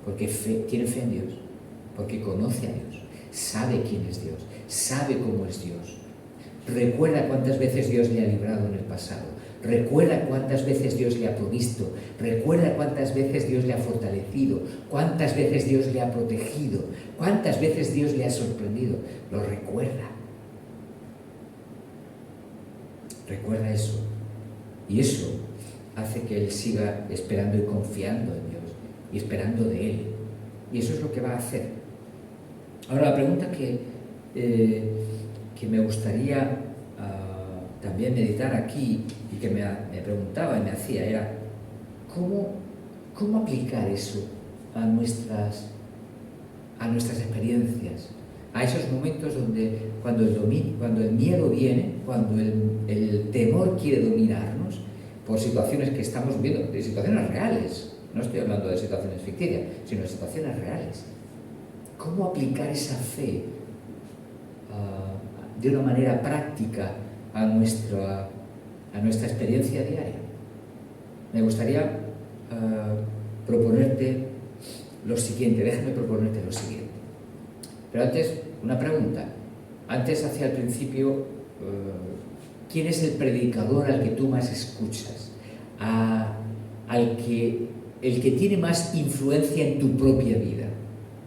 Porque tiene fe en Dios, porque conoce a Dios, sabe quién es Dios, sabe cómo es Dios. Recuerda cuántas veces Dios le ha librado en el pasado, recuerda cuántas veces Dios le ha provisto, recuerda cuántas veces Dios le ha fortalecido, cuántas veces Dios le ha protegido, cuántas veces Dios le ha sorprendido. Lo recuerda. Recuerda eso. Y eso hace que él siga esperando y confiando en Dios y esperando de Él. Y eso es lo que va a hacer. Ahora, la pregunta que me gustaría también meditar aquí, y que me preguntaba y me hacía, era ¿cómo aplicar eso a nuestras experiencias? A esos momentos donde cuando el miedo viene, cuando el temor quiere dominarnos por situaciones que estamos viendo, de situaciones reales. No estoy hablando de situaciones ficticias, sino de situaciones reales. ¿Cómo aplicar esa fe de una manera práctica a nuestra experiencia diaria? Me gustaría proponerte lo siguiente. Déjame proponerte lo siguiente. Pero antes, una pregunta. Antes, hacia el principio, ¿Quién es el predicador al que tú más escuchas? El que tiene más influencia en tu propia vida.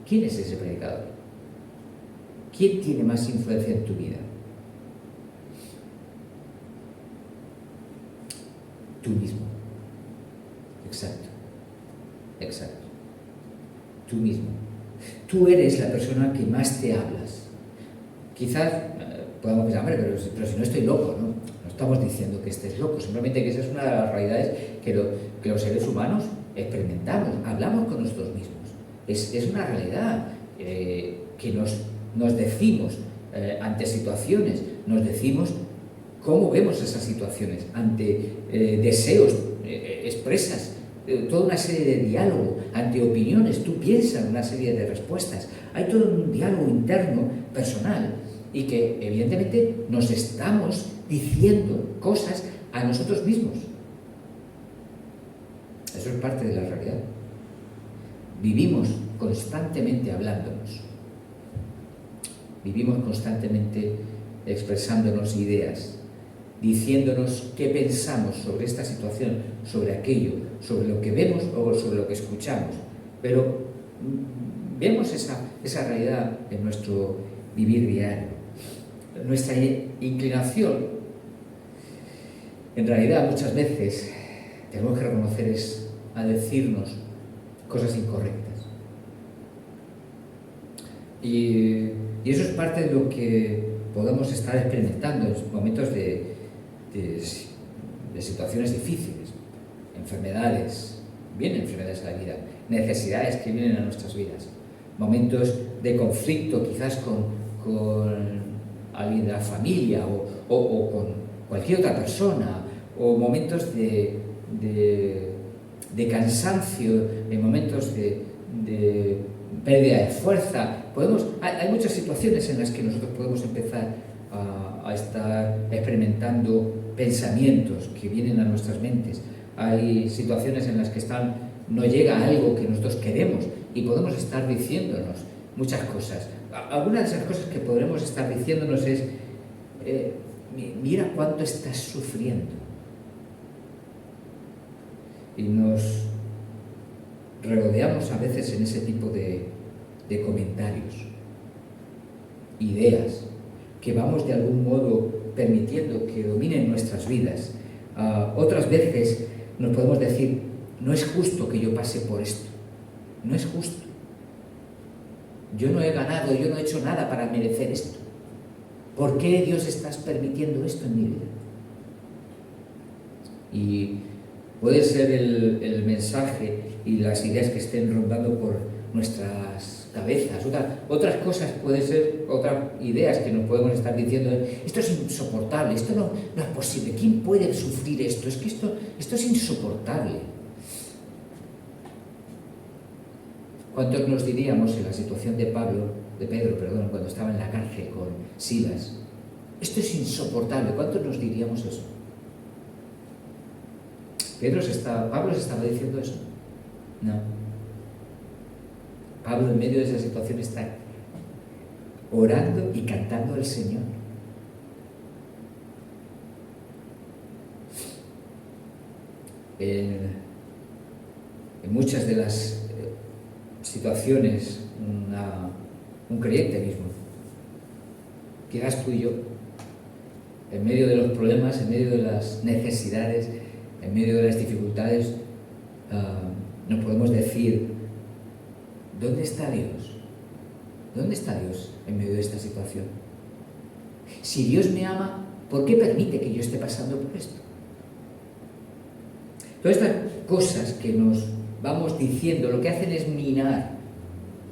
¿Quién es ese predicador? ¿Quién tiene más influencia en tu vida? Tú mismo. Exacto. Exacto. Tú mismo. Tú eres la persona que más te hablas. Quizás podamos pensar, hombre, pero si no estoy loco, ¿no? No estamos diciendo que estés loco, simplemente que esa es una de las realidades que los seres humanos experimentamos, hablamos con nosotros mismos. Es una realidad que nos decimos ante situaciones, nos decimos cómo vemos esas situaciones, ante deseos, expresas toda una serie de diálogo, ante opiniones, tú piensas una serie de respuestas. Hay todo un diálogo interno, personal, y que evidentemente nos estamos diciendo cosas a nosotros mismos. Eso es parte de la realidad. Vivimos constantemente hablándonos. Vivimos constantemente expresándonos ideas, diciéndonos qué pensamos sobre esta situación, sobre aquello, sobre lo que vemos o sobre lo que escuchamos. Pero vemos esa realidad en nuestro vivir diario. Nuestra inclinación, en realidad muchas veces, tenemos que reconocer, es a decirnos cosas incorrectas. Y eso es parte de lo que podemos estar experimentando en momentos de situaciones difíciles, enfermedades, vienen enfermedades a la vida, necesidades que vienen a nuestras vidas, momentos de conflicto quizás con alguien de la familia o con cualquier otra persona, o momentos de cansancio, en momentos de pérdida de fuerza. Hay muchas situaciones en las que nosotros podemos empezar a estar experimentando pensamientos que vienen a nuestras mentes. Hay situaciones en las que no llega algo que nosotros queremos y podemos estar diciéndonos muchas cosas. Algunas de esas cosas que podremos estar diciéndonos es mira cuánto estás sufriendo. Y nos regodeamos a veces en ese tipo de comentarios, ideas, que vamos de algún modo permitiendo que dominen nuestras vidas. Otras veces nos podemos decir, no es justo que yo pase por esto, no es justo. Yo no he ganado, yo no he hecho nada para merecer esto. ¿Por qué, Dios, estás permitiendo esto en mi vida? Y puede ser el mensaje y las ideas que estén rondando por nuestras cabezas. Otras cosas pueden ser, otras ideas que nos podemos estar diciendo, esto es insoportable, esto no es posible, ¿quién puede sufrir esto? Es que esto es insoportable. ¿Cuántos nos diríamos en la situación de Pedro, cuando estaba en la cárcel con Silas? Esto es insoportable. ¿Cuántos nos diríamos eso? ¿Pablo se estaba diciendo eso? No. Pablo en medio de esa situación está orando y cantando al Señor. En muchas de las situaciones, un creyente mismo, quizás tú y yo, en medio de los problemas, en medio de las necesidades, en medio de las dificultades, nos podemos decir, ¿dónde está Dios? ¿Dónde está Dios en medio de esta situación? Si Dios me ama, ¿por qué permite que yo esté pasando por esto? Todas estas cosas que nos vamos diciendo, lo que hacen es minar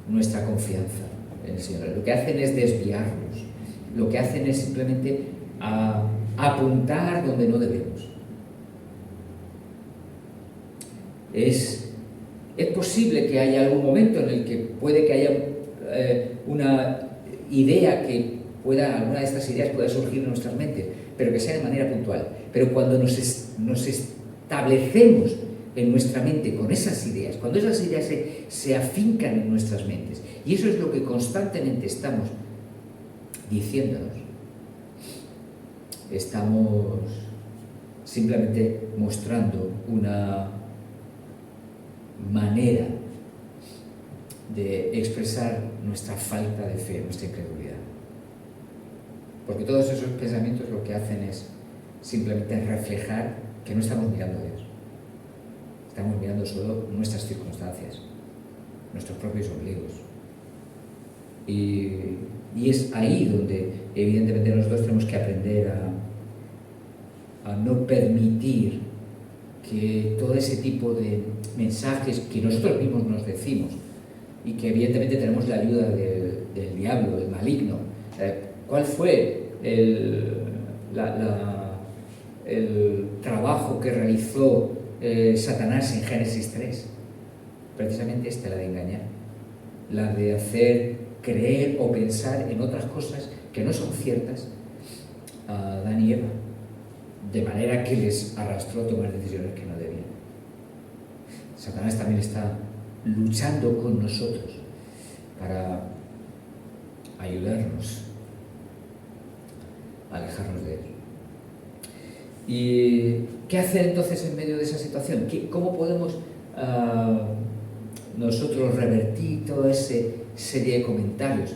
nuestra confianza en el Señor, lo que hacen es desviarnos, lo que hacen es simplemente apuntar donde no debemos. Es posible que haya algún momento en el que puede que haya una idea alguna de estas ideas pueda surgir en nuestras mentes, pero que sea de manera puntual. Pero cuando nos establecemos en nuestra mente con esas ideas, cuando esas ideas se afincan en nuestras mentes, y eso es lo que constantemente estamos diciéndonos, estamos simplemente mostrando una manera de expresar nuestra falta de fe, nuestra incredulidad. Porque todos esos pensamientos lo que hacen es simplemente reflejar que no estamos mirando a Dios. Estamos mirando solo nuestras circunstancias, nuestros propios ombligos. Y es ahí donde evidentemente nosotros tenemos que aprender a no permitir que todo ese tipo de mensajes que nosotros mismos nos decimos y que evidentemente tenemos la ayuda del diablo, del maligno. ¿Cuál fue el trabajo que realizó Satanás en Génesis 3? Precisamente la de engañar, la de hacer creer o pensar en otras cosas que no son ciertas a Adán y Eva, de manera que les arrastró a tomar decisiones que no debían. Satanás también está luchando con nosotros para ayudarnos a alejarnos de él. ¿Y qué hacer entonces en medio de esa situación? ¿Cómo podemos nosotros revertir toda esa serie de comentarios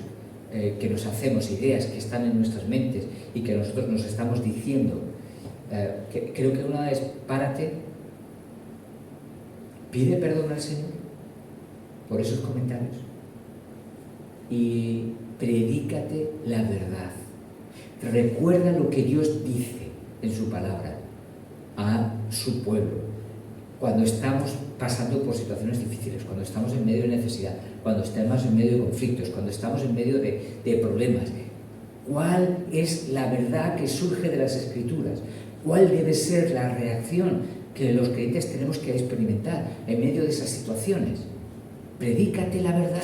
que nos hacemos, ideas que están en nuestras mentes y que nosotros nos estamos diciendo? Creo que una es: párate, pide perdón al Señor por esos comentarios y predícate la verdad. Recuerda lo que Dios dice en su palabra a su pueblo cuando estamos pasando por situaciones difíciles, cuando estamos en medio de necesidad, cuando estamos en medio de conflictos, cuando estamos en medio de problemas. ¿Cuál es la verdad que surge de las Escrituras? ¿Cuál debe ser la reacción que los creyentes tenemos que experimentar en medio de esas situaciones? Predícate la verdad.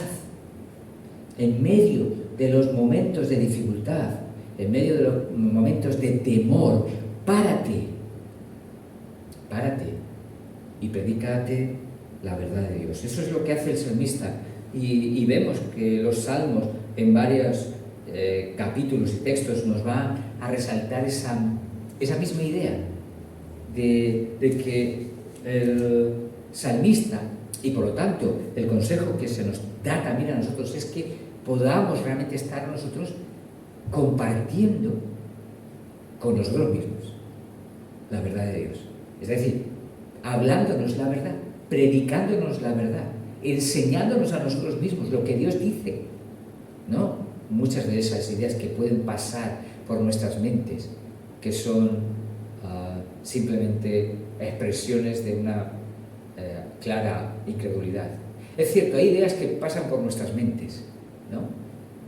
En medio de los momentos de dificultad, en medio de los momentos de temor, párate y predícate la verdad de Dios. Eso es lo que hace el salmista. Y vemos que los salmos en varios capítulos y textos nos van a resaltar esa misma idea de que el salmista, y por lo tanto el consejo que se nos da también a nosotros, es que podamos realmente estar nosotros compartiendo con nosotros mismos la verdad de Dios. Es decir, hablándonos la verdad, predicándonos la verdad, enseñándonos a nosotros mismos lo que Dios dice, ¿no? Muchas de esas ideas que pueden pasar por nuestras mentes, que son simplemente expresiones de una clara incredulidad. Es cierto, hay ideas que pasan por nuestras mentes, ¿no?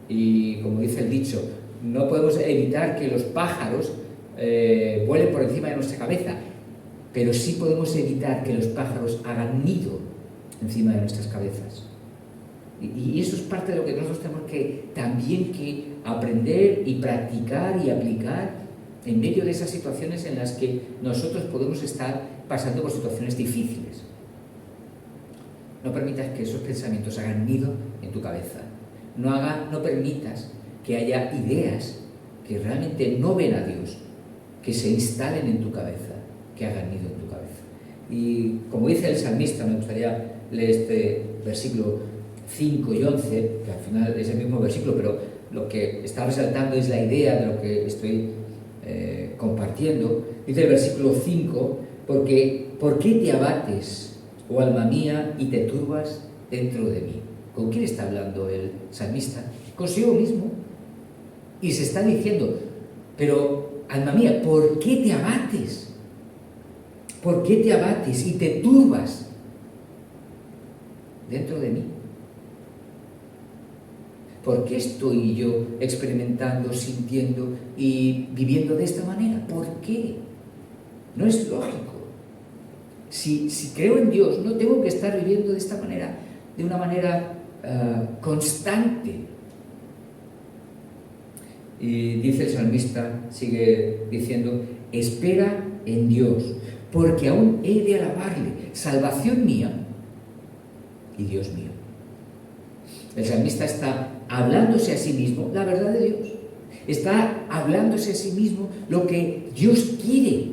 Y como dice el dicho, no podemos evitar que los pájaros vuelen por encima de nuestra cabeza, pero sí podemos evitar que los pájaros hagan nido encima de nuestras cabezas. Y eso es parte de lo que nosotros tenemos que también que aprender y practicar y aplicar en medio de esas situaciones en las que nosotros podemos estar pasando por situaciones difíciles. No permitas que esos pensamientos hagan nido en tu cabeza. No permitas que haya ideas que realmente no ven a Dios, que se instalen en tu cabeza, que hagan nido en tu cabeza. Y como dice el salmista, me gustaría leer este versículo 5 y 11, que al final es el mismo versículo, pero lo que está resaltando es la idea de lo que estoy compartiendo. Dice el versículo 5: ¿por qué te abates, oh alma mía, y te turbas dentro de mí? ¿Con quién está hablando el salmista? Consigo mismo. Y se está diciendo: pero, alma mía, ¿por qué te abates? ¿Por qué te abates y te turbas dentro de mí? ¿Por qué estoy yo experimentando, sintiendo y viviendo de esta manera? ¿Por qué? No es lógico. Si creo en Dios, no tengo que estar viviendo de esta manera, de una manera constante. Y dice el salmista, sigue diciendo: espera en Dios, porque aún he de alabarle, salvación mía y Dios mío. El salmista está hablándose a sí mismo la verdad de Dios. Está hablándose a sí mismo lo que Dios quiere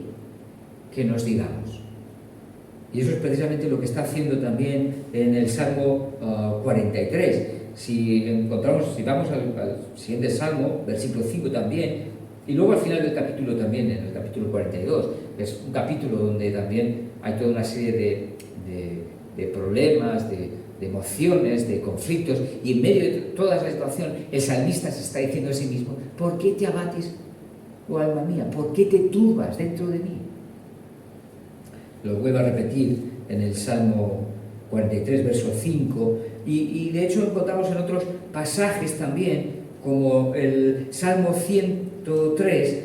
que nos digamos. Y eso es precisamente lo que está haciendo también en el Salmo 43. Si vamos al siguiente Salmo, versículo 5 también, y luego al final del capítulo también, en el capítulo 42, que es un capítulo donde también hay toda una serie de problemas, de emociones, de conflictos, y en medio de toda esa situación el salmista se está diciendo a sí mismo: ¿por qué te abates, oh alma mía? ¿Por qué te turbas dentro de mí? Lo vuelvo a repetir en el Salmo 43, verso 5, y de hecho encontramos en otros pasajes también, como el Salmo 103,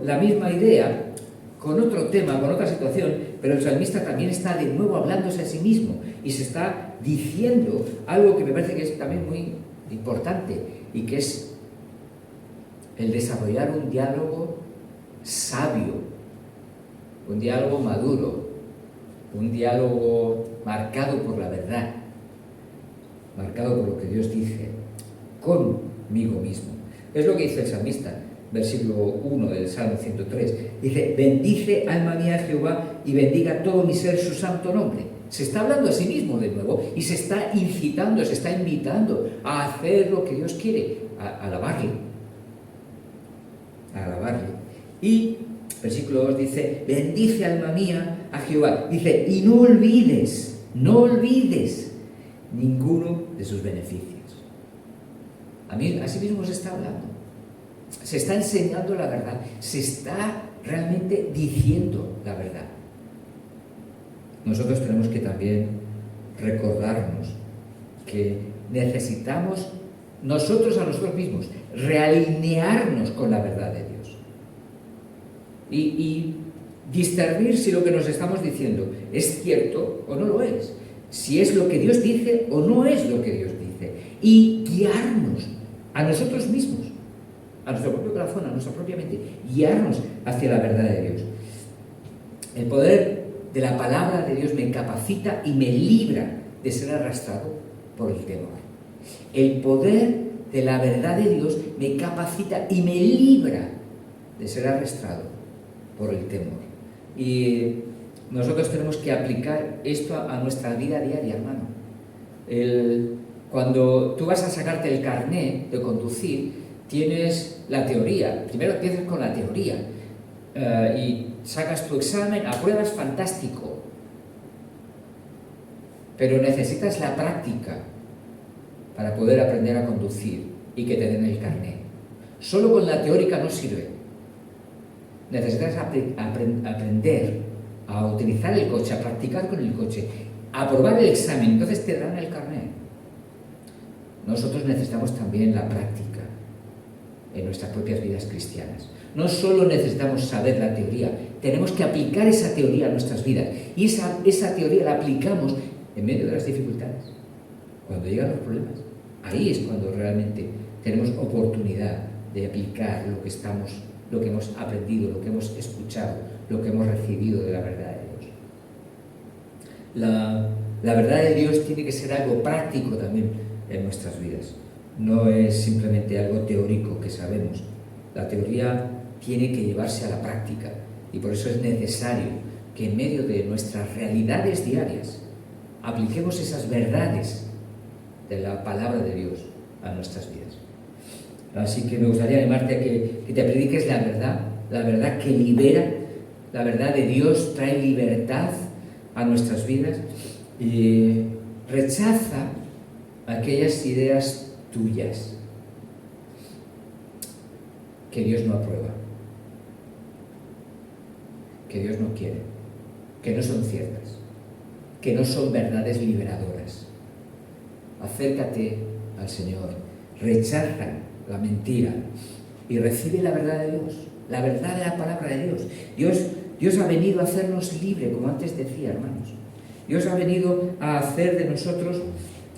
la misma idea, con otro tema, con otra situación, pero el salmista también está de nuevo hablándose a sí mismo y se está diciendo algo que me parece que es también muy importante, y que es el desarrollar un diálogo sabio, un diálogo maduro, un diálogo marcado por la verdad, marcado por lo que Dios dice, conmigo mismo. Es lo que dice el salmista, versículo 1 del Salmo 103. Dice: bendice alma mía a Jehová y bendiga todo mi ser su santo nombre. Se está hablando a sí mismo de nuevo y se está incitando, se está invitando a hacer lo que Dios quiere, a alabarle. A alabarle. Y versículo 2 dice: bendice alma mía a Jehová. Dice: y no olvides ninguno de sus beneficios. A sí mismo se está hablando. Se está enseñando la verdad. Se está realmente diciendo la verdad. Nosotros tenemos que también recordarnos que necesitamos nosotros a nosotros mismos realinearnos con la verdad de Dios. Y discernir si lo que nos estamos diciendo es cierto o no lo es, si es lo que Dios dice o no es lo que Dios dice, y guiarnos a nosotros mismos, a nuestro propio corazón, a nuestra propia mente, guiarnos hacia la verdad de Dios. El poder de la palabra de Dios me capacita y me libra de ser arrastrado por el temor. El poder de la verdad de Dios me capacita y me libra de ser arrastrado por el temor. Y nosotros tenemos que aplicar esto a nuestra vida diaria, hermano. Cuando tú vas a sacarte el carnet de conducir, tienes la teoría. Primero empiezas con la teoría y sacas tu examen, apruebas, fantástico. Pero necesitas la práctica para poder aprender a conducir y que te den el carnet. Solo con la teórica no sirve. Necesitas aprender a utilizar el coche, a practicar con el coche, a aprobar el examen, entonces te dan el carnet. Nosotros necesitamos también la práctica en nuestras propias vidas cristianas. No solo necesitamos saber la teoría, tenemos que aplicar esa teoría a nuestras vidas. Y esa teoría la aplicamos en medio de las dificultades, cuando llegan los problemas. Ahí es cuando realmente tenemos oportunidad de aplicar lo que hemos aprendido, lo que hemos escuchado, lo que hemos recibido de la verdad de Dios. La verdad de Dios tiene que ser algo práctico también en nuestras vidas. No es simplemente algo teórico que sabemos. La teoría tiene que llevarse a la práctica, y por eso es necesario que en medio de nuestras realidades diarias apliquemos esas verdades de la palabra de Dios a nuestras vidas. Así que me gustaría animarte a que te prediques la verdad que libera, la verdad de Dios trae libertad a nuestras vidas, y rechaza aquellas ideas tuyas que Dios no aprueba, que Dios no quiere, que no son ciertas, que no son verdades liberadoras. Acércate al Señor, rechaza la mentira y recibe la verdad de Dios, la verdad de la palabra de Dios. Dios ha venido a hacernos libres, como antes decía, hermanos. Dios ha venido a hacer de nosotros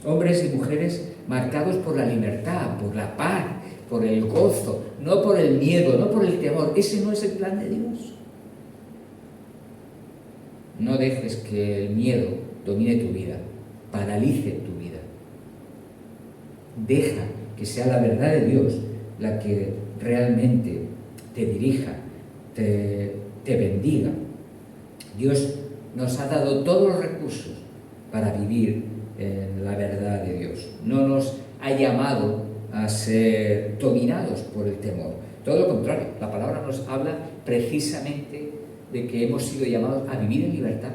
hombres y mujeres marcados por la libertad, por la paz, por el gozo, no por el miedo, no por el temor. Ese no es el plan de Dios. No dejes que el miedo domine tu vida, paralice tu vida. Deja que sea la verdad de Dios la que realmente te dirija, te bendiga. Dios nos ha dado todos los recursos para vivir en la verdad de Dios. No nos ha llamado a ser dominados por el temor. Todo lo contrario, la palabra nos habla precisamente de que hemos sido llamados a vivir en libertad.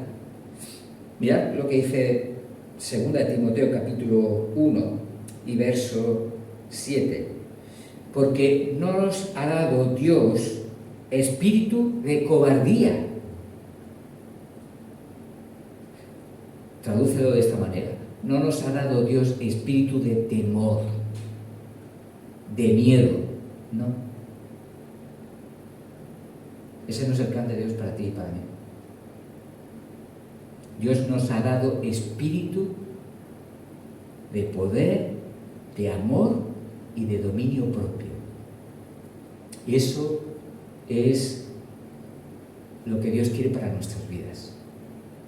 Mirad lo que dice 2 Timoteo capítulo 1 y verso 7. Porque no nos ha dado Dios espíritu de cobardía. Tradúcelo de esta manera. No nos ha dado Dios espíritu de temor, de miedo, no. Ese no es el plan de Dios para ti y para mí. Dios nos ha dado espíritu de poder, de amor y de dominio propio. Y eso es lo que Dios quiere para nuestras vidas.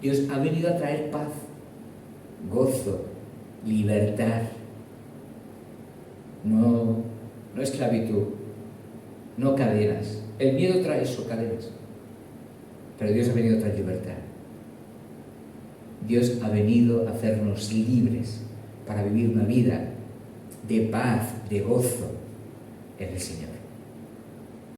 Dios ha venido a traer paz, gozo, libertad, no esclavitud, no cadenas. El miedo trae eso, cadenas. Pero Dios ha venido a traer libertad. Dios ha venido a hacernos libres para vivir una vida de paz, de gozo en el Señor.